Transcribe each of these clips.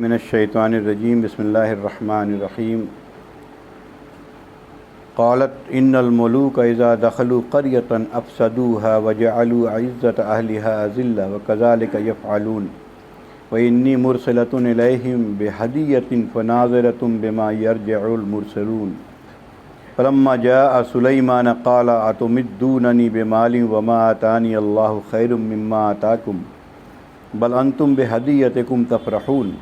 من الشیطان الرجیم بسم اللہ الرحمن الرحیم قالت ان الملوک اذا دخلوا قریۃ افسدوها وجعلوا عزۃ اہلها اذلۃ وکذلک یفعلون وانی مرسلۃ الیہم بہدیۃ فناظرۃ بما یرجع المرسلون فلما جاء سلیمان قال اتمدوننی بمال وما آتانی اللہ خیر مما آتاکم بل انتم بہدیۃکم تفرحون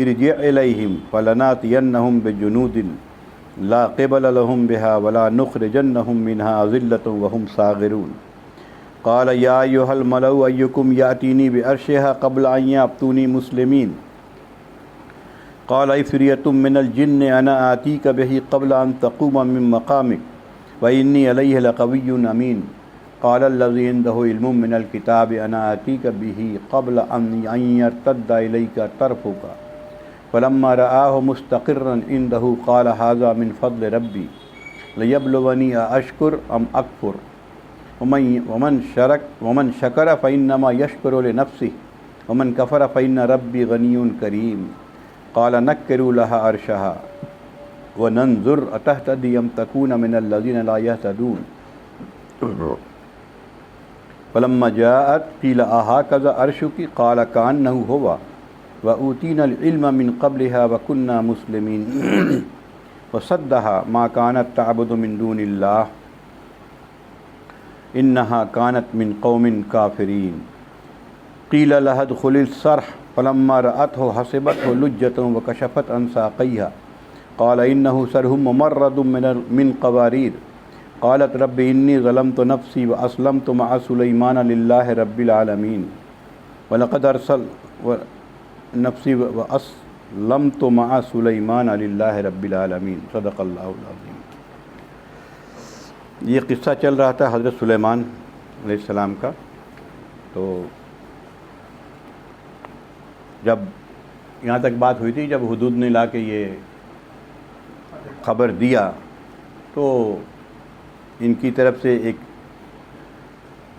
ارجع الیہم فلناتینہم بجنود لا قبل لهم بها ولا نخرجنہم منها اذلۃ وهم صاغرون قال یا ایھا الملأ ایکم یأتینی بعرشها قبل ان یأتونی مسلمین قال عفریۃ من الجن انا آتیک بہ قبل ان تقوم من مقامک وانی علیہ لقوی امین قال الذی عنده علم من الکتاب انا آتیک بہ قبل ان یرتد الیک طرفک فلما رآه مستقرا عنده قال هذا من فضل ربی لیبلونی اشکر ام اکفر ومن شکر فإنما یشکر لنفسه ومن کفر فإن ربی غنی کریم قال نکروا لها عرشها وننظر اتهتدی ام تکون من الذین لا یهتدون فلما جاءت قیل اهکذا عرشک قال کأنه هو وأوتینا العلم من قبلها وكنا مسلمین وصدها ما كانت تعبد من دون اللہ انها كانت من قوم کافرین قیل لها ادخل الصرح فلما رأته حسبته لجة وكشفت عن ساقيها قال إنه صرح ممرد من قوارير قالت رب إني ظلمت نفسي وأسلمت مع سليمان لله رب العالمين ولقد نفسی واسلمت مع سلیمان للہ رب العالمین صدق اللہ العظیم۔ یہ قصہ چل رہا تھا حضرت سلیمان علیہ السلام کا۔ تو جب یہاں تک بات ہوئی تھی، جب حدود نے لا کے یہ خبر دیا تو ان کی طرف سے ایک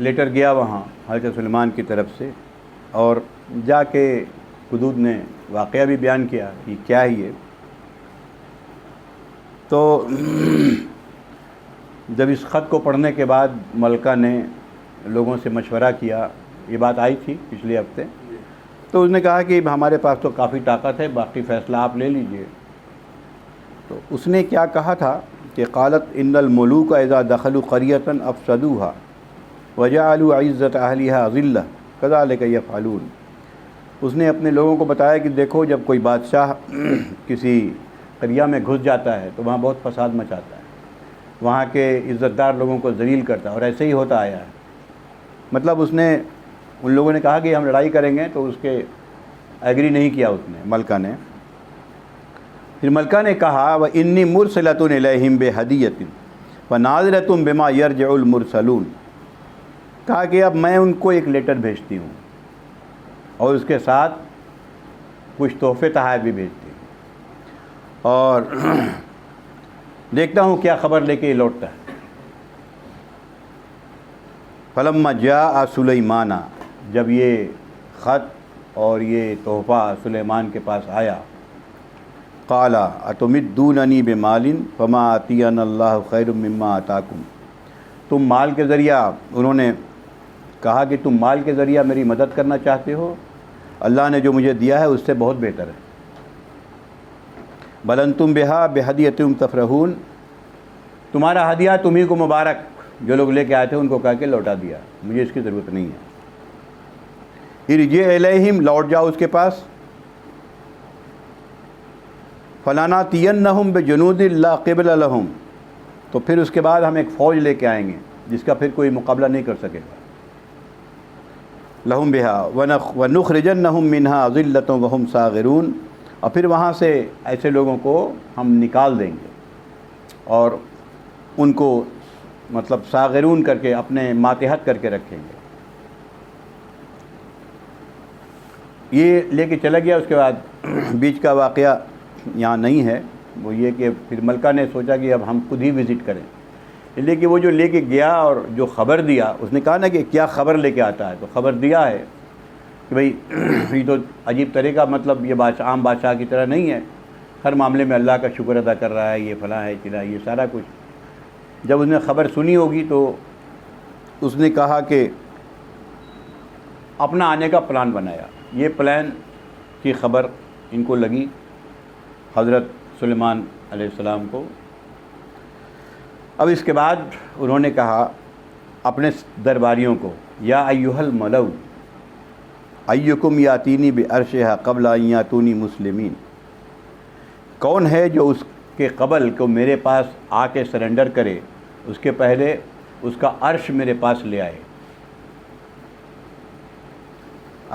لیٹر گیا وہاں حضرت سلیمان کی طرف سے، اور جا کے حدود نے واقعہ بھی بیان کیا کہ کیا ہے یہ۔ تو جب اس خط کو پڑھنے کے بعد ملکہ نے لوگوں سے مشورہ کیا، یہ بات آئی تھی پچھلے ہفتے، تو اس نے کہا کہ ہمارے پاس تو کافی طاقت ہے، باقی فیصلہ آپ لے لیجئے۔ تو اس نے کیا کہا تھا کہ قالت ان الملوک اذا دخلوا قریۃ افسدوها وجعلوا عزۃ اہلها اذلۃ کذلک یفعلون۔ اس نے اپنے لوگوں کو بتایا کہ دیکھو، جب کوئی بادشاہ کسی قریہ میں گھس جاتا ہے تو وہاں بہت فساد مچاتا ہے، وہاں کے عزت دار لوگوں کو ذلیل کرتا ہے، اور ایسے ہی ہوتا آیا ہے۔ مطلب اس نے ان لوگوں نے کہا کہ ہم لڑائی کریں گے، تو اس کے ایگری نہیں کیا اس نے، ملکہ نے۔ پھر ملکہ نے کہا وَإِنِّي مُرْسِلَةٌ إِلَيْهِمْ بِهَدِيَّةٍ فَنَاظِرَةٌ بِمَا يَرْجِعُ الْمُرْسَلُونَ۔ کہا کہ اب میں ان کو ایک لیٹر بھیجتی ہوں اور اس کے ساتھ کچھ تحفے تحائف بھی بھیجتی ہوں، اور دیکھتا ہوں کیا خبر لے کے یہ لوٹتا ہے۔ فلما جاء سلیمان، جب یہ خط اور یہ تحفہ سلیمان کے پاس آیا، قال اتمدوننی بمال فما آتینا اللہ خیر مما آتاکم۔ تم مال کے ذریعہ، انہوں نے کہا کہ تم مال کے ذریعہ میری مدد کرنا چاہتے ہو، اللہ نے جو مجھے دیا ہے اس سے بہت بہتر ہے۔ بل انتم بہا بہدیۃکم تفرحون، تمہارا ہدیہ تمہیں کو مبارک، جو لوگ لے کے آئے تھے ان کو کہا کہ لوٹا دیا، مجھے اس کی ضرورت نہیں ہے۔ ارجع الیہم، لوٹ جاؤ اس کے پاس، فلناتینہم بجنود لا قبل لہم، تو پھر اس کے بعد ہم ایک فوج لے کے آئیں گے جس کا پھر کوئی مقابلہ نہیں کر سکے گا، لہم بہا ونخرجنہم منہا اذلۃ وہم صاغرون، اور پھر وہاں سے ایسے لوگوں کو ہم نکال دیں گے اور ان کو مطلب صاغرون کر کے اپنے ماتحت کر کے رکھیں گے۔ یہ لے کے چلا گیا۔ اس کے بعد بیچ کا واقعہ یہاں نہیں ہے، وہ یہ کہ پھر ملکہ نے سوچا کہ اب ہم خود ہی وزٹ کریں، اس لیے کہ وہ جو لے کے گیا اور جو خبر دیا، اس نے کہا نا کہ کیا خبر لے کے آتا ہے، تو خبر دیا ہے کہ بھئی یہ تو عجیب طریقہ، مطلب یہ بادشاہ عام بادشاہ کی طرح نہیں ہے، ہر معاملے میں اللہ کا شکر ادا کر رہا ہے، یہ فلاں ہے چلا یہ سارا کچھ۔ جب اس نے خبر سنی ہوگی تو اس نے کہا کہ اپنا آنے کا پلان بنایا۔ یہ پلان کی خبر ان کو لگی حضرت سلیمان علیہ السلام کو۔ اب اس کے بعد انہوں نے کہا اپنے درباریوں کو، یا ایھا الملؤ ایکم یاتینی بعرشھا قبل ان یاتونی مسلمین، کون ہے جو اس کے قبل کو میرے پاس آ کے سرنڈر کرے، اس کے پہلے اس کا عرش میرے پاس لے آئے۔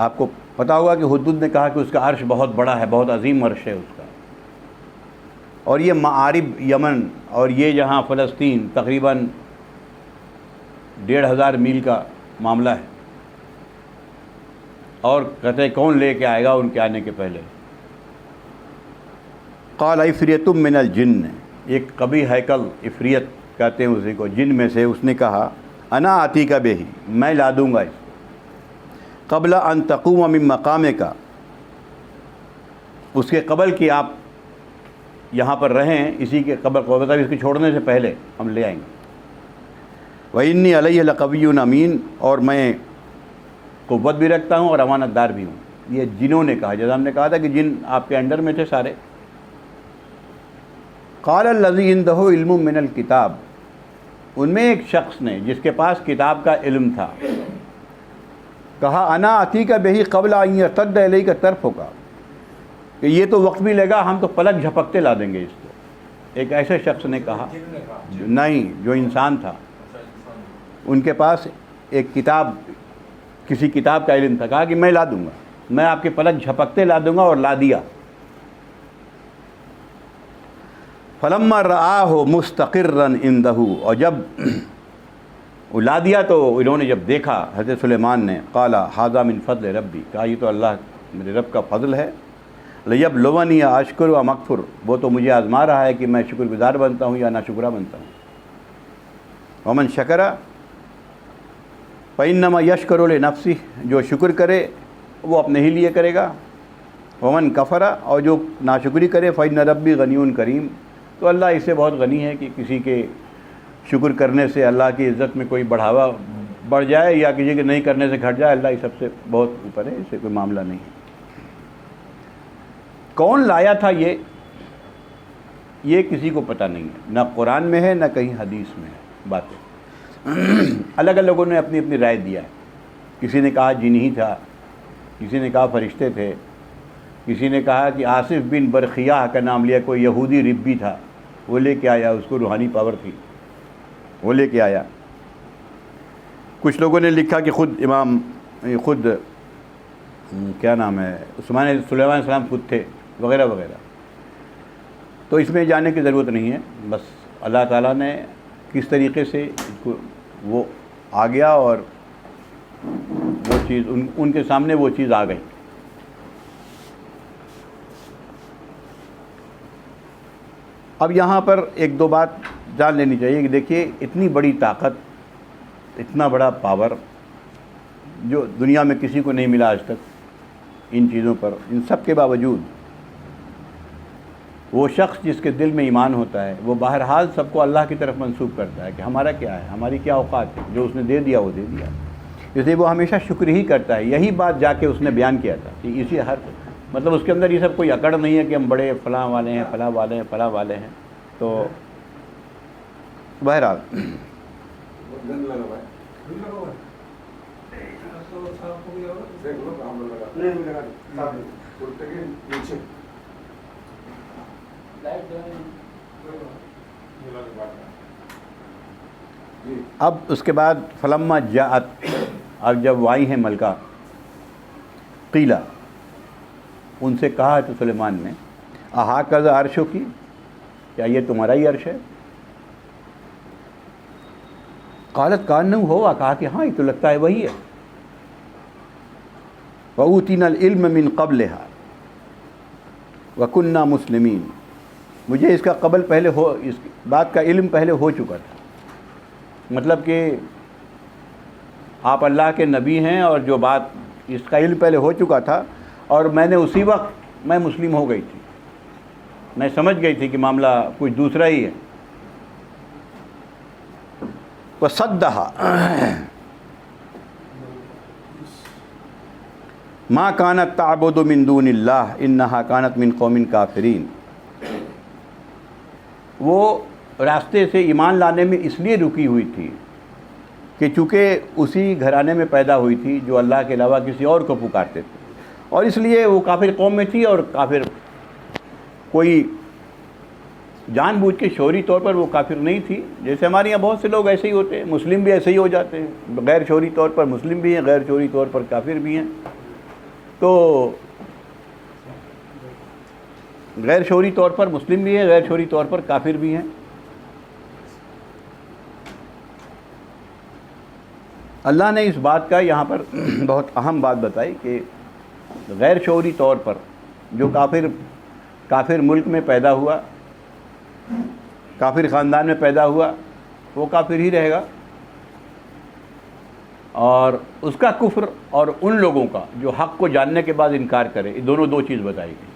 آپ کو پتہ ہوگا کہ حدود نے کہا کہ اس کا عرش بہت بڑا ہے، بہت عظیم عرش ہے اس کا، اور یہ معارب یمن اور یہ جہاں فلسطین تقریباً 1500 میل کا معاملہ ہے، اور کہتے ہیں کون لے کے آئے گا ان کے آنے کے پہلے؟ قال عفریت من الجن، ایک قوی ہیکل، عفریت کہتے ہیں اسی کو، جن میں سے، اس نے کہا انا آتیک بہ، میں لا دوں گا اس کو، قبل ان تقوم من مقامک، اس کے قبل کہ آپ یہاں پر رہیں، اسی کے قبل کو مطلب اس کے چھوڑنے سے پہلے ہم لے آئیں گے۔ وإنی علیہ لقوی امین، اور میں قوت بھی رکھتا ہوں اور امانت دار بھی ہوں۔ یہ جنوں نے کہا، جیسا ہم نے کہا تھا کہ جن آپ کے انڈر میں تھے سارے۔ قال الذی عندہ علم من الکتاب، ان میں ایک شخص نے جس کے پاس کتاب کا علم تھا، کہا انا آتیک بہ قبل ان یرتد الیک طرفک، کہ یہ تو وقت بھی لے گا، ہم تو پلک جھپکتے لا دیں گے اس کو۔ ایک ایسے شخص نے کہا، نہیں، جو انسان تھا، ان کے پاس ایک کتاب، کسی کتاب کا علم تھا، کہا کہ میں لا دوں گا، میں آپ کے پلک جھپکتے لا دوں گا، اور لا دیا۔ فلما رآہ مستقرا عندہ، اور جب وہ لا دیا تو انہوں نے جب دیکھا، حضرت سلیمان نے، قال ھذا من فضل ربی، کہا یہ تو اللہ میرے رب کا فضل ہے، لیبلونی اشکر ام اکفر، وہ تو مجھے آزما رہا ہے کہ میں شکر گزار بنتا ہوں یا ناشکرہ بنتا ہوں۔ ومن شکر فإنما یشکر لنفسہ، جو شکر کرے وہ اپنے ہی لیے کرے گا۔ ومن کفر، اور جو ناشکری کرے، فإن ربی غنی کریم، تو اللہ اس سے بہت غنی ہے کہ کسی کے شکر کرنے سے اللہ کی عزت میں کوئی بڑھاوا بڑھ جائے یا کسی کے نہیں کرنے سے گھٹ جائے، اللہ اس سب سے بہت اوپر ہے، اس سے کوئی معاملہ نہیں ہے۔ کون لایا تھا یہ کسی کو پتہ نہیں ہے، نہ قرآن میں ہے نہ کہیں حدیث میں ہے باتیں۔ الگ الگ لوگوں نے اپنی اپنی رائے دیا ہے، کسی نے کہا جن ہی تھا، کسی نے کہا فرشتے تھے، کسی نے کہا کہ آصف بن برخیہ کا نام لیا، کوئی یہودی ربی تھا، وہ لے کے آیا، اس کو روحانی پاور تھی، وہ لے کے آیا۔ کچھ لوگوں نے لکھا کہ خود کیا نام ہے، سلیمان علیہ السلام خود تھے، وغیرہ وغیرہ۔ تو اس میں جانے کی ضرورت نہیں ہے، بس اللہ تعالیٰ نے کس طریقے سے اس کو وہ آ گیا، اور وہ چیز ان کے سامنے وہ چیز آ گئی۔ اب یہاں پر ایک دو بات جان لینی چاہیے کہ دیکھیے، اتنی بڑی طاقت، اتنا بڑا پاور جو دنیا میں کسی کو نہیں ملا آج تک، ان چیزوں پر، ان سب کے باوجود وہ شخص جس کے دل میں ایمان ہوتا ہے، وہ بہرحال سب کو اللہ کی طرف منسوب کرتا ہے کہ ہمارا کیا ہے، ہماری کیا اوقات ہے، جو اس نے دے دیا وہ دے دیا، اس لیے وہ ہمیشہ شکر ہی کرتا ہے۔ یہی بات جا کے اس نے بیان کیا تھا کہ اسی مطلب اس کے اندر یہ سب کوئی اکڑ نہیں ہے کہ ہم بڑے فلاں والے ہیں، فلاں والے ہیں، فلاں والے ہیں۔ تو بہرحال اب اس کے بعد فلما جاءت، اب جب وہ آئی ہیں ملکہ، قیلا، ان سے کہا تو سلیمان نے، اہٰذا عرشک، کیا یہ تمہارا ہی عرش ہے؟ قالت کأنہ ہوا، کہا کہ ہاں یہ تو لگتا ہے وہی ہے۔ وأوتینا العلم من قبلها وكنا مسلمین، مجھے اس کا قبل پہلے اس بات کا علم پہلے ہو چکا تھا، مطلب کہ آپ اللہ کے نبی ہیں، اور جو بات اس کا علم پہلے ہو چکا تھا، اور میں نے اسی وقت میں مسلم ہو گئی تھی، میں سمجھ گئی تھی کہ معاملہ کچھ دوسرا ہی ہے. وَصَدَّهَا مَا كَانَتْ تَعْبُدُ مِن دُونِ اللَّهِ إِنَّهَا كَانَتْ مِن قَوْمٍ كَافِرِينَ. وہ راستے سے ایمان لانے میں اس لیے رکی ہوئی تھی کہ چونکہ اسی گھرانے میں پیدا ہوئی تھی جو اللہ کے علاوہ کسی اور کو پکارتے تھے، اور اس لیے وہ کافر قوم میں تھی. اور کافر کوئی جان بوجھ کے شعوری طور پر وہ کافر نہیں تھی. جیسے ہمارے یہاں بہت سے لوگ ایسے ہی ہوتے ہیں، مسلم بھی ایسے ہی ہو جاتے ہیں، غیر شعوری طور پر مسلم بھی ہیں، غیر شعوری طور پر کافر بھی ہیں. تو غیر شعوری طور پر مسلم بھی ہیں، غیر شعوری طور پر کافر بھی ہیں. اللہ نے اس بات کا یہاں پر بہت اہم بات بتائی کہ غیر شعوری طور پر جو کافر ملک میں پیدا ہوا، کافر خاندان میں پیدا ہوا، وہ کافر ہی رہے گا، اور اس کا کفر اور ان لوگوں کا جو حق کو جاننے کے بعد انکار کرے، یہ دونوں دو چیز بتائی گئی.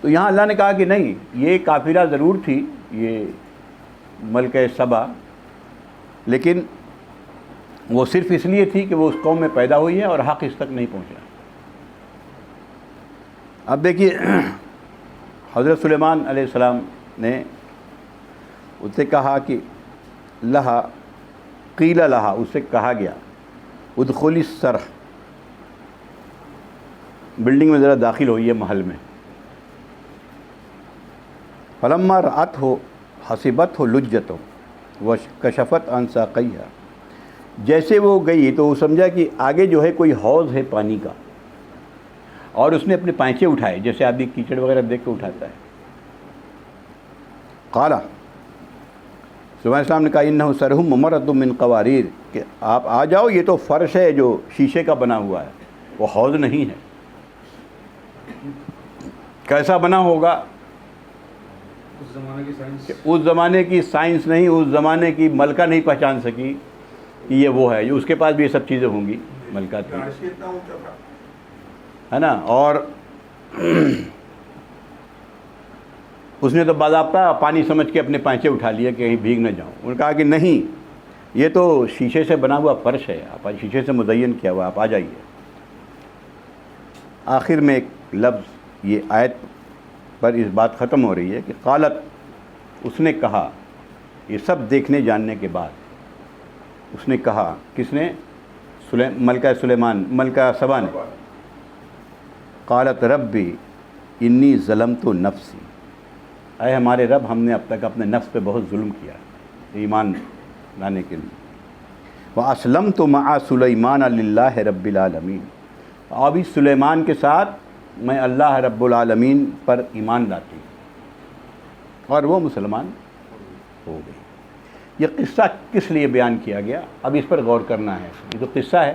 تو یہاں اللہ نے کہا کہ نہیں، یہ کافرہ ضرور تھی، یہ ملکہ سبا، لیکن وہ صرف اس لیے تھی کہ وہ اس قوم میں پیدا ہوئی ہے اور حق اس تک نہیں پہنچا. اب دیکھیے حضرت سلیمان علیہ السلام نے اس سے کہا کہ لہا قیل لہا، اس سے کہا گیا ادخلی السرح، بلڈنگ میں ذرا داخل ہوئی ہے محل میں. فلما رأتہ حسبتہ لجۃ وکشفت عن ساقیہا، جیسے وہ گئی تو وہ سمجھا کہ آگے جو ہے کوئی حوض ہے پانی کا، اور اس نے اپنے پائنچے اٹھائے جیسے آدمی کیچڑ وغیرہ دیکھ کے اٹھاتا ہے. قال سلیمان السلام نے کہا انہ سرح ممرد من قواریر، کہ آپ آ جاؤ، یہ تو فرش ہے جو شیشے کا بنا ہوا ہے، وہ حوض نہیں ہے. کیسا بنا ہوگا؟ اس زمانے کی سائنس نہیں، اس زمانے کی ملکہ نہیں پہچان سکی کہ یہ وہ ہے. اس کے پاس بھی یہ سب چیزیں ہوں گی، ملکہ تھی، ہے نا. اور اس نے تو باضابطہ پانی سمجھ کے اپنے پائنچے اٹھا لیا کہ کہیں بھیگ نہ جاؤں. انہوں نے کہا کہ نہیں، یہ تو شیشے سے بنا ہوا فرش ہے، آپ شیشے سے مزین کیا ہوا، آپ آ جائیے. آخر میں ایک لفظ یہ آیت پر اس بات ختم ہو رہی ہے کہ قالت، اس نے کہا، یہ سب دیکھنے جاننے کے بعد اس نے کہا، کس نے؟ ملکہ سلیمان، ملکہ سبا نے. قالت ربی انی ظلمت نفسی، اے ہمارے رب، ہم نے اب تک اپنے نفس پہ بہت ظلم کیا ایمان لانے کے لیے. واسلمت مع سلیمان للہ رب العالمین، ابھی سلیمان کے ساتھ میں اللہ رب العالمین پر ایمان لاتی ہوں، اور وہ مسلمان ہو گئی. یہ قصہ کس لیے بیان کیا گیا؟ اب اس پر غور کرنا ہے. یہ تو قصہ ہے،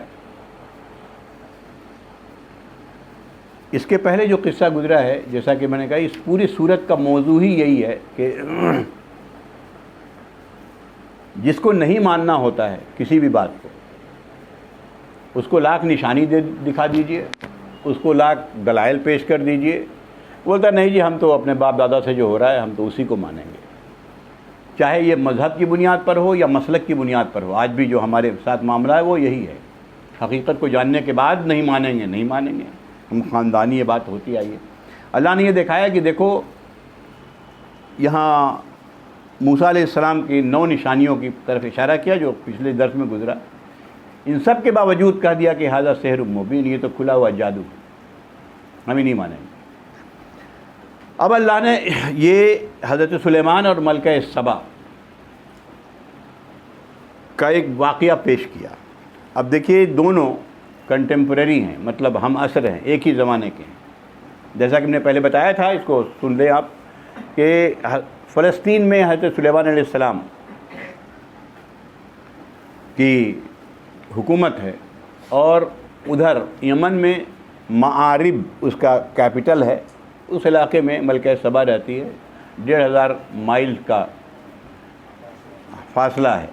اس کے پہلے جو قصہ گزرا ہے، جیسا کہ میں نے کہا، اس پوری صورت کا موضوع ہی یہی ہے کہ جس کو نہیں ماننا ہوتا ہے کسی بھی بات کو، اس کو لاکھ نشانی دکھا دیجئے، اس کو لاکھ دلائل پیش کر دیجئے، بولتا نہیں جی ہم تو اپنے باپ دادا سے جو ہو رہا ہے ہم تو اسی کو مانیں گے، چاہے یہ مذہب کی بنیاد پر ہو یا مسلک کی بنیاد پر ہو. آج بھی جو ہمارے ساتھ معاملہ ہے وہ یہی ہے، حقیقت کو جاننے کے بعد نہیں مانیں گے، نہیں مانیں گے. ہم خاندانی یہ بات ہوتی آئی ہے. اللہ نے یہ دکھایا کہ دیکھو یہاں موسیٰ علیہ السلام کی 9 نشانیوں کی طرف اشارہ کیا جو پچھلے درس میں گزرا. ان سب کے باوجود کہہ دیا کہ ھذا سحر مبین، یہ تو کھلا ہوا جادو، ہم ہی نہیں مانیں گے. اب اللہ نے یہ حضرت سلیمان اور ملکہ سبا کا ایک واقعہ پیش کیا. اب دیکھیے دونوں کنٹمپریری ہیں، مطلب ہم عصر ہیں، ایک ہی زمانے کے ہیں. جیسا کہ میں نے پہلے بتایا تھا، اس کو سن لیں آپ، کہ فلسطین میں حضرت سلیمان علیہ السلام کی حکومت ہے، اور ادھر یمن میں معارب اس کا کیپٹل ہے. اس علاقے میں ملکہ سبا رہتی ہے. 1500 مائل کا فاصلہ ہے.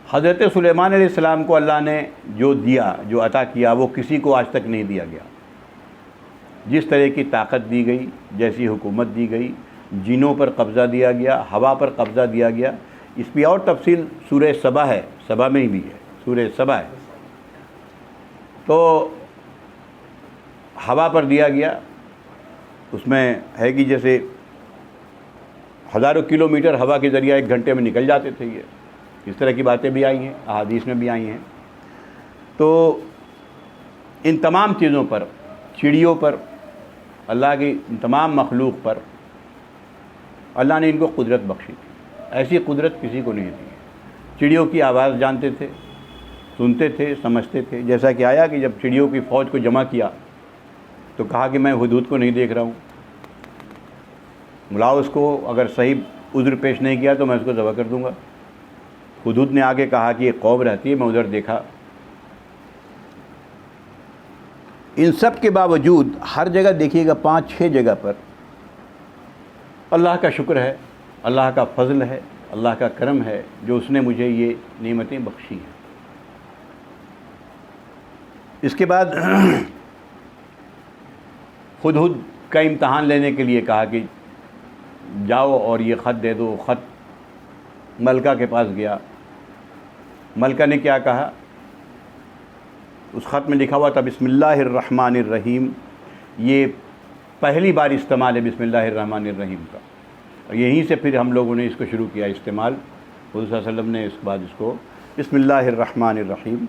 حضرت سلیمان علیہ السلام کو اللہ نے جو دیا، جو عطا کیا، وہ کسی کو آج تک نہیں دیا گیا۔ جس طرح کی طاقت دی گئی، جیسی حکومت دی گئی، جنوں پر قبضہ دیا گیا، ہوا پر قبضہ دیا گیا، اس کی اور تفصیل سورہ سبا ہے، سبا میں ہی بھی ہے، سورہ سبا ہے۔ تو ہوا پر دیا گیا، اس میں ہے کہ جیسے ہزاروں کلومیٹر ہوا کے ذریعہ 1 گھنٹے میں نکل جاتے تھے، یہ اس طرح کی باتیں بھی آئی ہیں، احادیث میں بھی آئی ہیں۔ تو ان تمام چیزوں پر، چڑیوں پر، اللہ کی ان تمام مخلوق پر اللہ نے ان کو قدرت بخشی تھی۔ ایسی قدرت کسی کو نہیں دی۔ چڑیوں کی آواز جانتے تھے، سنتے تھے، سمجھتے تھے، جیسا کہ آیا کہ جب چڑیوں کی فوج کو جمع کیا تو کہا کہ میں ہدہد کو نہیں دیکھ رہا ہوں، ملاؤ اس کو، اگر صحیح عذر پیش نہیں کیا تو میں اس کو ذبح کر دوں گا۔ ہدہد نے آگے کہا کہ ایک قوم رہتی ہے، میں ادھر دیکھا۔ ان سب کے باوجود ہر جگہ دیکھیے گا 5-6 جگہ پر اللہ کا شکر ہے، اللہ کا فضل ہے، اللہ کا کرم ہے جو اس نے مجھے یہ نعمتیں بخشی ہیں۔ اس کے بعد ہدہد کا امتحان لینے کے لیے کہا کہ جاؤ اور یہ خط دے دو۔ خط ملکہ کے پاس گیا، ملکہ نے کیا کہا؟ اس خط میں لکھا ہوا تھا بسم اللہ الرحمن الرحیم۔ یہ پہلی بار استعمال ہے بسم اللہ الرحمن الرحیم کا، اور یہیں سے پھر ہم لوگوں نے اس کو شروع کیا استعمال۔ حضور صلی اللہ علیہ وسلم نے اس کے بعد اس کو بسم اللہ الرحمن الرحیم،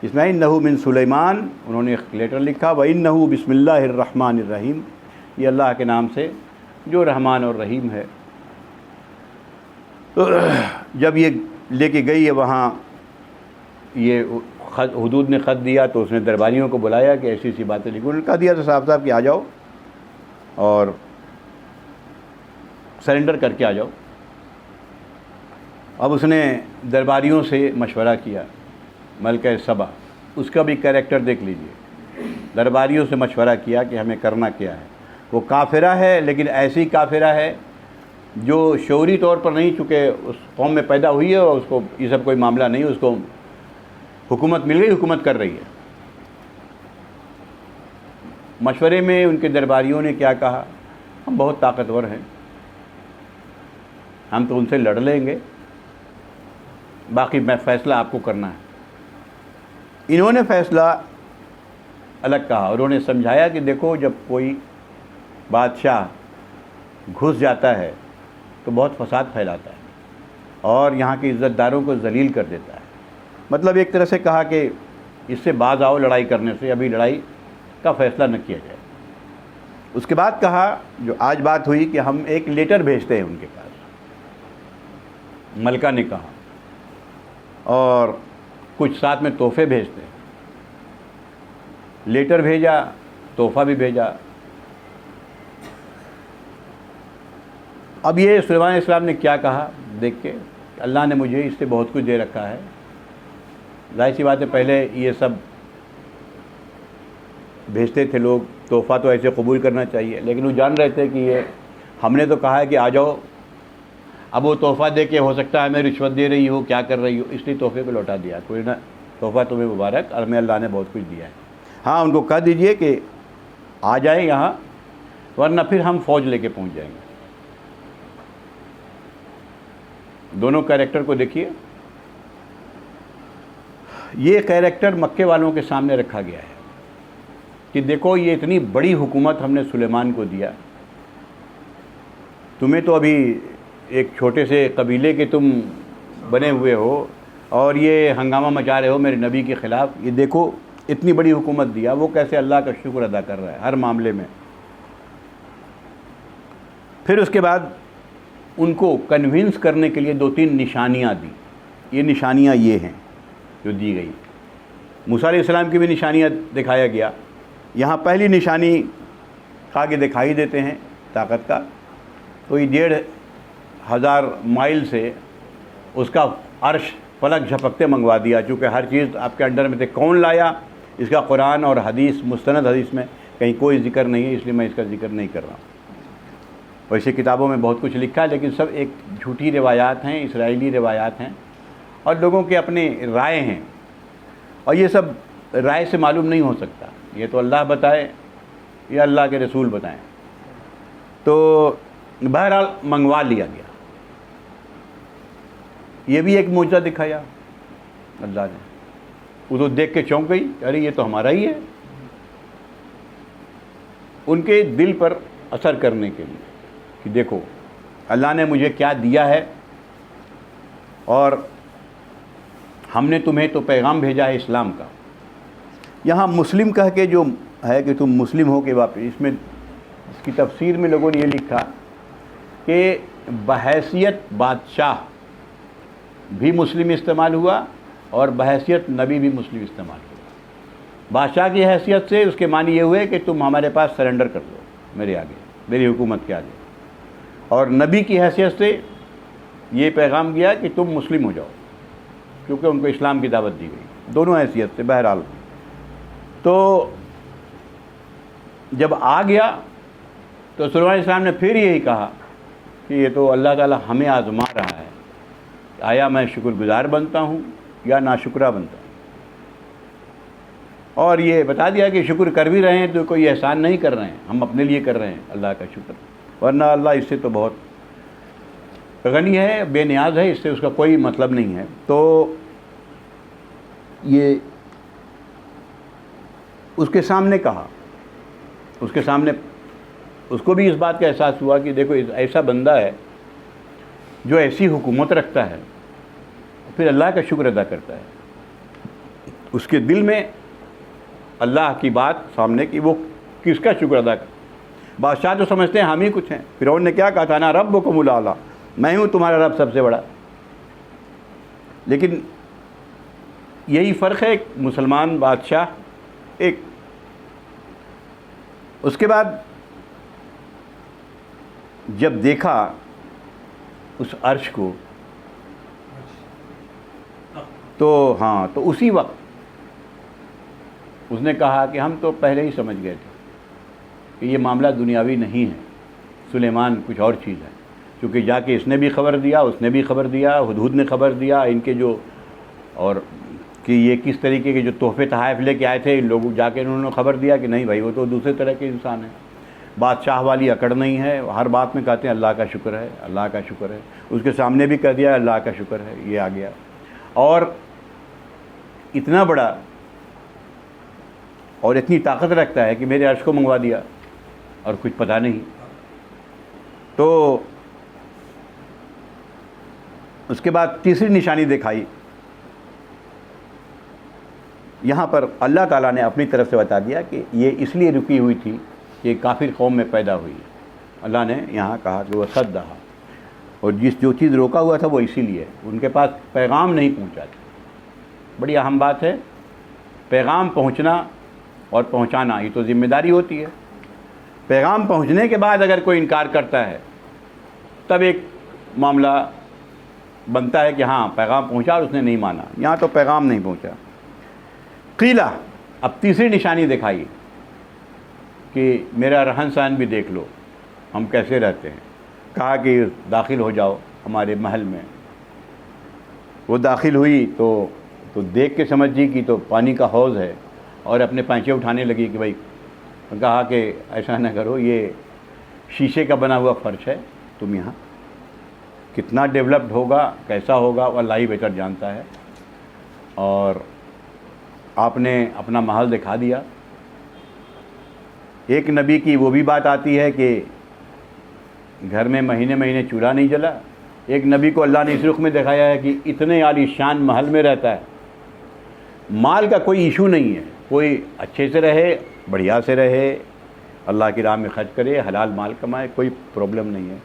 اس میں انہ من سلیمان، انہوں نے ایک لیٹر لکھا وانہ بسم اللہ الرحمن الرحیم، یہ اللہ کے نام سے جو رحمان اور رحیم ہے۔ تو جب یہ لے کے گئی ہے وہاں، یہ ہدہد نے خط دیا تو اس نے درباریوں کو بلایا کہ ایسی ایسی باتیں لکھو۔ انہوں نے کہا دیا تو صاحب کہ آ جاؤ اور سرنڈر کر کے آ جاؤ۔ اب اس نے درباریوں سے مشورہ کیا، ملکہ سبا، اس کا بھی کریکٹر دیکھ لیجئے۔ درباریوں سے مشورہ کیا کہ ہمیں کرنا کیا ہے۔ وہ کافرہ ہے، لیکن ایسی کافرہ ہے جو شعوری طور پر نہیں، چونکہ اس قوم میں پیدا ہوئی ہے اور اس کو یہ سب کوئی معاملہ نہیں، اس کو حکومت مل گئی، حکومت کر رہی ہے۔ مشورے میں ان کے درباریوں نے کیا کہا؟ ہم بہت طاقتور ہیں، ہم تو ان سے لڑ لیں گے، باقی میں فیصلہ آپ کو کرنا ہے۔ انہوں نے فیصلہ الگ کہا، اور انہوں نے سمجھایا کہ دیکھو جب کوئی بادشاہ گھس جاتا ہے تو بہت فساد پھیلاتا ہے اور یہاں کے عزت داروں کو ذلیل کر دیتا ہے۔ مطلب ایک طرح سے کہا کہ اس سے باز آؤ لڑائی کرنے سے، ابھی لڑائی کا فیصلہ نہ کیا جائے۔ اس کے بعد کہا، جو آج بات ہوئی، کہ ہم ایک لیٹر بھیجتے ہیں ان کے پاس، ملکہ نے کہا، اور کچھ ساتھ میں تحفے بھیجتے ہیں۔ لیٹر بھیجا، تحفہ بھی بھیجا۔ اب یہ سلیمان علیہ السلام نے کیا کہا دیکھ کے، اللہ نے مجھے اس سے بہت کچھ دے رکھا ہے۔ ظاہر سی بات ہے، پہلے یہ سب بھیجتے تھے لوگ، تحفہ تو ایسے قبول کرنا چاہیے، لیکن وہ جان رہے تھے کہ یہ ہم نے تو کہا ہے کہ آ جاؤ، اب وہ تحفہ دے کے ہو سکتا ہے ہمیں رشوت دے رہی ہو، کیا کر رہی ہو، اس لیے تحفے کو لوٹا دیا۔ کوئی نہ، تحفہ تمہیں مبارک، اور ہمیں اللہ نے بہت کچھ دیا ہے۔ ہاں، ان کو کہہ دیجئے کہ آ جائیں یہاں، ورنہ پھر ہم فوج لے کے پہنچ جائیں گے۔ دونوں کیریکٹر کو دیکھیے، یہ کیریکٹر مکے والوں کے سامنے رکھا گیا ہے کہ دیکھو یہ اتنی بڑی حکومت ہم نے سلیمان کو دیا، تمہیں تو ابھی ایک چھوٹے سے قبیلے کے تم بنے ہوئے ہو اور یہ ہنگامہ مچا رہے ہو میرے نبی کے خلاف، یہ دیکھو اتنی بڑی حکومت دیا، وہ کیسے اللہ کا شکر ادا کر رہا ہے ہر معاملے میں۔ پھر اس کے بعد ان کو کنونس کرنے کے لیے 2-3 نشانیاں دی۔ یہ نشانیاں یہ ہیں جو دی گئی۔ موسیٰ علیہ السلام کی بھی نشانیاں دکھایا گیا۔ یہاں پہلی نشانی آگے دکھائی دیتے ہیں طاقت کا، تو یہ 1,500 مائل سے اس کا عرش پلک جھپکتے منگوا دیا، چونکہ ہر چیز آپ کے انڈر میں تھے۔ کون لایا اس کا؟ قرآن اور حدیث، مستند حدیث میں کہیں کوئی ذکر نہیں ہے، اس لیے میں اس کا ذکر نہیں کر رہا ہوں۔ ویسے کتابوں میں بہت کچھ لکھا ہے، لیکن سب ایک جھوٹی روایات ہیں، اسرائیلی روایات ہیں، اور لوگوں کے اپنے رائے ہیں، اور یہ سب رائے سے معلوم نہیں ہو سکتا، یہ تو اللہ بتائے یا اللہ کے رسول بتائیں۔ تو بہرحال منگوا لیا گیا۔ یہ بھی ایک معجزہ دکھایا اللہ نے، وہ تو دیکھ کے چونک گئی، ارے یہ تو ہمارا ہی ہے، ان کے دل پر اثر کرنے کے لیے کہ دیکھو اللہ نے مجھے کیا دیا ہے، اور ہم نے تمہیں تو پیغام بھیجا ہے اسلام کا۔ یہاں مسلم کہہ کے جو ہے کہ تم مسلم ہو کے واپس، اس میں اس کی تفسیر میں لوگوں نے یہ لکھا کہ بحیثیت بادشاہ بھی مسلم استعمال ہوا اور بحیثیت نبی بھی مسلم استعمال ہوا۔ بادشاہ کی حیثیت سے اس کے معنی یہ ہوئے کہ تم ہمارے پاس سرنڈر کر دو میرے آگے، میری حکومت کے آگے، اور نبی کی حیثیت سے یہ پیغام گیا کہ تم مسلم ہو جاؤ، کیونکہ ان کو اسلام کی دعوت دی گئی، دونوں حیثیت سے۔ بہرحال تو جب آ گیا تو سلیمان علیہ السلام نے پھر یہی کہا کہ یہ تو اللہ تعالیٰ ہمیں آزما رہا ہے، آیا میں شکر گزار بنتا ہوں یا ناشکرہ بنتا ہوں، اور یہ بتا دیا کہ شکر کر بھی رہے ہیں تو کوئی احسان نہیں کر رہے ہیں، ہم اپنے لیے کر رہے ہیں اللہ کا شکر، ورنہ اللہ اس سے تو بہت غنی ہے، بے نیاز ہے، اس سے اس کا کوئی مطلب نہیں ہے۔ تو یہ اس کے سامنے کہا، اس کے سامنے اس کو بھی اس بات کا احساس ہوا کہ دیکھو ایسا بندہ ہے جو ایسی حکومت رکھتا ہے پھر اللہ کا شکر ادا کرتا ہے، اس کے دل میں اللہ کی بات سامنے کی، وہ کس کا شکر ادا کرتا۔ بادشاہ تو سمجھتے ہیں ہم ہی کچھ ہیں، فرعون نے کیا کہا تھا نا ربکم الاعلیٰ، میں ہوں تمہارا رب سب سے بڑا۔ لیکن یہی فرق ہے ایک مسلمان بادشاہ ایک۔ اس کے بعد جب دیکھا اس عرش کو تو اسی وقت اس نے کہا کہ ہم تو پہلے ہی سمجھ گئے تھے کہ یہ معاملہ دنیاوی نہیں ہے، سلیمان کچھ اور چیز ہے، کیونکہ جا کے اس نے بھی خبر دیا، اس نے بھی خبر دیا، ہدہد نے خبر دیا، ان کے جو اور کہ یہ کس طریقے کے جو تحفے تحائف لے کے آئے تھے، ان لوگوں جا کے انہوں نے خبر دیا کہ نہیں بھائی وہ تو دوسرے طرح کے انسان ہیں، بادشاہ والی اکڑ نہیں ہے، ہر بات میں کہتے ہیں اللہ کا شکر ہے، اللہ کا شکر ہے، اس کے سامنے بھی کہہ دیا اللہ کا شکر ہے، یہ آ گیا، اور اتنا بڑا اور اتنی طاقت رکھتا ہے کہ میرے عرش کو منگوا دیا اور کچھ پتہ نہیں۔ تو اس کے بعد تیسری نشانی دکھائی، یہاں پر اللہ تعالیٰ نے اپنی طرف سے بتا دیا کہ یہ اس لیے رکی ہوئی تھی کہ کافر قوم میں پیدا ہوئی ہے۔ اللہ نے یہاں کہا کہ وہ صدّھا، اور جو چیز روکا ہوا تھا وہ اسی لیے ان کے پاس پیغام نہیں پہنچا تھا۔ بڑی اہم بات ہے، پیغام پہنچنا اور پہنچانا، یہ تو ذمہ داری ہوتی ہے۔ پیغام پہنچنے کے بعد اگر کوئی انکار کرتا ہے تب ایک معاملہ بنتا ہے کہ ہاں پیغام پہنچا اور اس نے نہیں مانا، یہاں تو پیغام نہیں پہنچا۔ قیلا، اب تیسری نشانی دکھائی کہ میرا رہن سہن بھی دیکھ لو، ہم کیسے رہتے ہیں۔ کہا کہ داخل ہو جاؤ ہمارے محل میں۔ وہ داخل ہوئی تو دیکھ کے سمجھ جی کہ تو پانی کا حوض ہے، اور اپنے پینچے اٹھانے لگی کہ بھائی، کہا کہ ایسا نہ کرو، یہ شیشے کا بنا ہوا فرش ہے، تم یہاں کتنا ڈیولپڈ ہوگا کیسا ہوگا وہ اللہ ہی بہتر جانتا ہے۔ اور آپ نے اپنا محل دکھا دیا۔ ایک نبی کی وہ بھی بات آتی ہے کہ گھر میں مہینے مہینے چولہا نہیں جلا، ایک نبی کو اللہ نے اس رخ میں دکھایا ہے کہ اتنے عالی شان محل میں رہتا ہے، مال کا کوئی ایشو نہیں ہے، کوئی اچھے سے رہے، بڑھیا سے رہے، اللہ کی راہ میں خرچ کرے، حلال مال کمائے، کوئی پرابلم نہیں ہے۔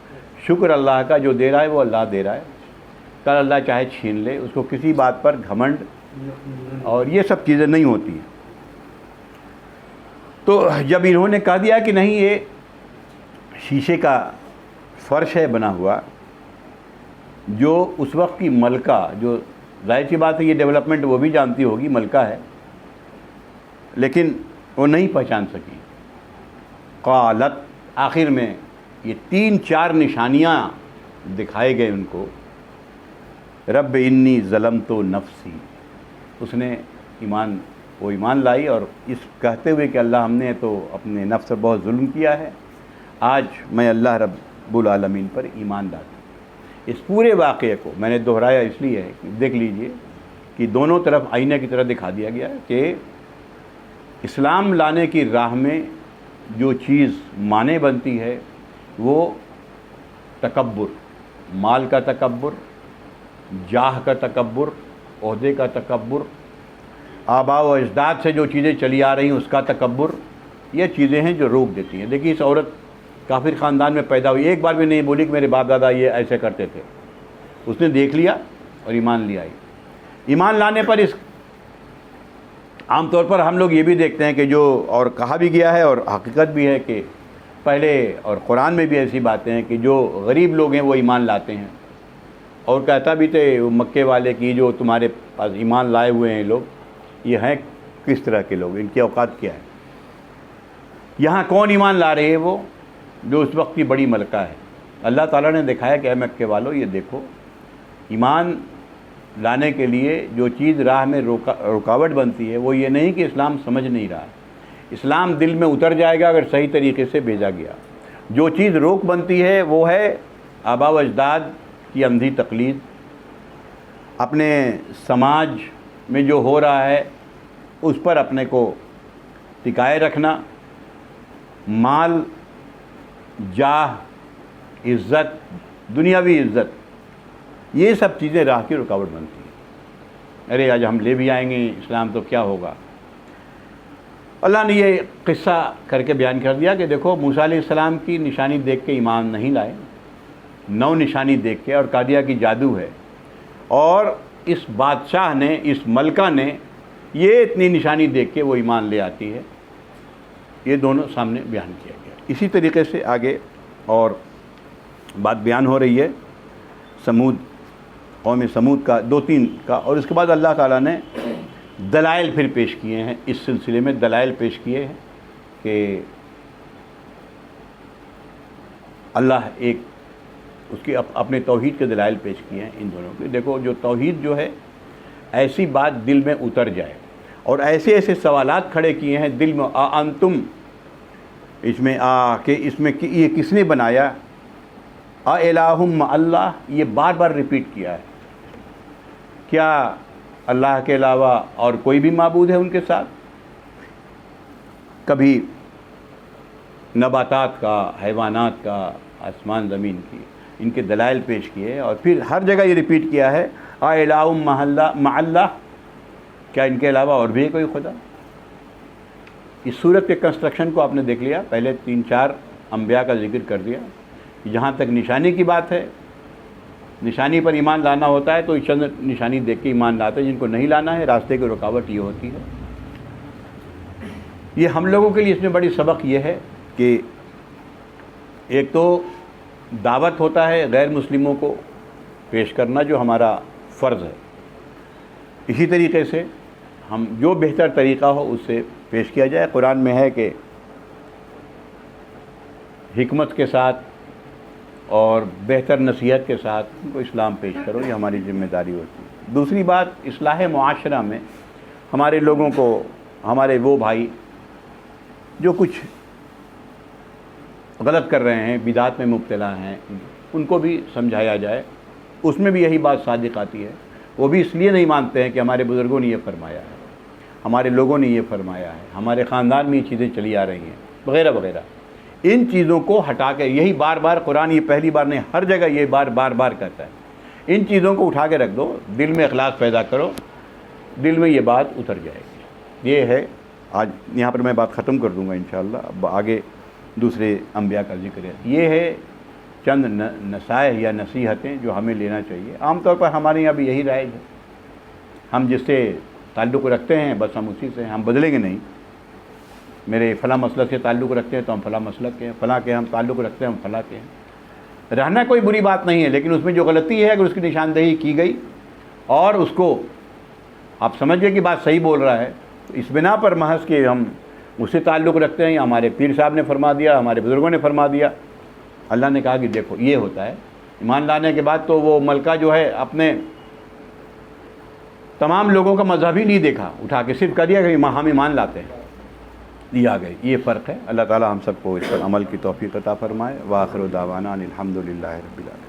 شکر اللہ کا، جو دے رہا ہے وہ اللہ دے رہا ہے، کل اللہ چاہے چھین لے، اس کو کسی بات پر گھمنڈ اور یہ سب چیزیں نہیں ہوتی ہیں۔ تو جب انہوں نے کہہ دیا کہ نہیں یہ شیشے کا فرش ہے بنا ہوا، جو اس وقت کی ملکہ، جو ظاہر سی بات ہے یہ ڈیولپمنٹ وہ بھی جانتی ہوگی، ملکہ ہے، لیکن وہ نہیں پہچان سکی۔ قالت، آخر میں یہ 3-4 نشانیاں دکھائے گئے ان کو، رب انی ظلمت نفسی، اس نے ایمان لائی اور اس کہتے ہوئے کہ اللہ ہم نے تو اپنے نفس پر بہت ظلم کیا ہے، آج میں اللہ رب العالمین پر ایمان لاتا ہوں۔ اس پورے واقعے کو میں نے دہرایا اس لیے ہے کہ دیکھ لیجئے کہ دونوں طرف آئینے کی طرح دکھا دیا گیا ہے کہ اسلام لانے کی راہ میں جو چیز مانے بنتی ہے وہ تکبر، مال کا تکبر، جاہ کا تکبر، عہدے کا تکبر، آباء و اجداد سے جو چیزیں چلی آ رہی ہیں اس کا تکبر، یہ چیزیں ہیں جو روک دیتی ہیں۔ دیکھیے اس عورت کافر خاندان میں پیدا ہوئی، ایک بار بھی نہیں بولی کہ میرے باپ دادا یہ ایسے کرتے تھے، اس نے دیکھ لیا اور ایمان لے آئی۔ ایمان لانے پر عام طور پر ہم لوگ یہ بھی دیکھتے ہیں کہ جو اور کہا بھی گیا ہے اور حقیقت بھی ہے کہ پہلے اور قرآن میں بھی ایسی باتیں ہیں کہ جو غریب لوگ ہیں وہ ایمان لاتے ہیں، اور کہتا بھی تھے مکے والے کی جو تمہارے پاس ایمان لائے ہوئے ہیں لوگ، یہ ہیں کس طرح کے لوگ، ان کی اوقات کیا ہے۔ یہاں کون ایمان لا رہے ہیں؟ وہ جو اس وقت کی بڑی ملکہ ہے۔ اللہ تعالیٰ نے دکھایا کہ اے مکے والوں یہ دیکھو، ایمان لانے کے لیے جو چیز راہ میں رکاوٹ بنتی ہے وہ یہ نہیں کہ اسلام سمجھ نہیں رہا، اسلام دل میں اتر جائے گا اگر صحیح طریقے سے بھیجا گیا۔ جو چیز روک بنتی ہے وہ ہے آباء و اجداد کی اندھی تقلید، اپنے سماج میں جو ہو رہا ہے اس پر اپنے کو ٹکائے رکھنا، مال، جاہ، عزت، دنیاوی عزت، یہ سب چیزیں راہ کی رکاوٹ بنتی ہیں۔ ارے آج ہم لے بھی آئیں گے اسلام تو کیا ہوگا۔ اللہ نے یہ قصہ کر کے بیان کر دیا کہ دیکھو موسیٰ علیہ السلام کی نشانی دیکھ کے ایمان نہیں لائے، 9 نشانی دیکھ کے، اور کہا دیا کہ جادو ہے، اور اس بادشاہ نے، اس ملکہ نے یہ اتنی نشانی دیکھ کے وہ ایمان لے آتی ہے۔ یہ دونوں سامنے بیان کیا گیا۔ اسی طریقے سے آگے اور بات بیان ہو رہی ہے سمود، قوم سمود کا 2-3 کا، اور اس کے بعد اللہ تعالیٰ نے دلائل پھر پیش کیے ہیں، اس سلسلے میں دلائل پیش کیے ہیں کہ اللہ ایک، اس کی اپنے توحید کے دلائل پیش کیے ہیں ان دونوں کے۔ دیکھو جو توحید جو ہے ایسی بات دل میں اتر جائے، اور ایسے ایسے سوالات کھڑے کیے ہیں دل میں، انتم، اس میں کہ اس میں یہ کس نے بنایا، الہ مع اللہ، یہ بار بار ریپیٹ کیا ہے، کیا اللہ کے علاوہ اور کوئی بھی معبود ہے ان کے ساتھ؟ کبھی نباتات کا، حیوانات کا، آسمان زمین کی، ان کے دلائل پیش کیے، اور پھر ہر جگہ یہ ریپیٹ کیا ہے الہ مع اللہ، کیا ان کے علاوہ اور بھی ہے کوئی خدا؟ اس صورت کے کنسٹرکشن کو آپ نے دیکھ لیا، پہلے 3-4 انبیاء کا ذکر کر دیا، جہاں تک نشانی کی بات ہے، نشانی پر ایمان لانا ہوتا ہے تو چند نشانی دیکھ کے ایمان لاتے ہیں، جن کو نہیں لانا ہے راستے کی رکاوٹ یہ ہوتی ہے۔ یہ ہم لوگوں کے لیے اس میں بڑی سبق یہ ہے کہ ایک تو دعوت ہوتا ہے غیر مسلموں کو پیش کرنا جو ہمارا فرض ہے، اسی طریقے سے ہم جو بہتر طریقہ ہو اس سے پیش کیا جائے۔ قرآن میں ہے کہ حکمت کے ساتھ اور بہتر نصیحت کے ساتھ ان کو اسلام پیش کرو، یہ ہماری ذمہ داری ہوتی ہے۔ دوسری بات، اصلاح معاشرہ میں ہمارے لوگوں کو، ہمارے وہ بھائی جو کچھ غلط کر رہے ہیں، بدعات میں مبتلا ہیں، ان کو بھی سمجھایا جائے۔ اس میں بھی یہی بات صادق آتی ہے، وہ بھی اس لیے نہیں مانتے ہیں کہ ہمارے بزرگوں نے یہ فرمایا ہے، ہمارے لوگوں نے یہ فرمایا ہے، ہمارے خاندان میں یہ چیزیں چلی آ رہی ہیں وغیرہ وغیرہ۔ ان چیزوں کو ہٹا کے، یہی بار بار قرآن، یہ پہلی بار نہیں، ہر جگہ یہ بار بار کہتا ہے، ان چیزوں کو اٹھا کے رکھ دو، دل میں اخلاص پیدا کرو، دل میں یہ بات اتر جائے گی۔ یہ ہے آج یہاں پر میں بات ختم کر دوں گا انشاءاللہ، اب آگے دوسرے انبیاء کا ذکر ہے۔ یہ ہے چند نصائح یا نصیحتیں جو ہمیں لینا چاہیے۔ عام طور پر ہمارے یہاں بھی یہی رائج ہے، ہم جس سے تعلق رکھتے ہیں بس ہم اسی سے، ہم بدلیں گے نہیں۔ میرے فلاں مسلک سے تعلق رکھتے ہیں تو ہم فلاں مسلک کے ہیں، فلاں کے ہم تعلق رکھتے ہیں ہم فلاں کے ہیں۔ رہنا کوئی بری بات نہیں ہے، لیکن اس میں جو غلطی ہے اگر اس کی نشاندہی کی گئی اور اس کو آپ سمجھ گئے کہ بات صحیح بول رہا ہے، تو اس بنا پر محض کہ ہم اس سے تعلق رکھتے ہیں، ہمارے پیر صاحب نے فرما دیا، ہمارے بزرگوں نے فرما دیا۔ اللہ نے کہا کہ دیکھو یہ ہوتا ہے، ایمان لانے کے بعد تو وہ ملکہ جو ہے اپنے تمام لوگوں کا مذہب ہی نہیں دیکھا، اٹھا کے صرف کہہ دیا کہ ہم ایمان لاتے ہیں، دیا گئے. یہ فرق ہے. اللہ تعالی ہم سب کو اس پر عمل کی توفیق عطا فرمائے. وآخر دعوانا ان الحمد للہ رب العالمین.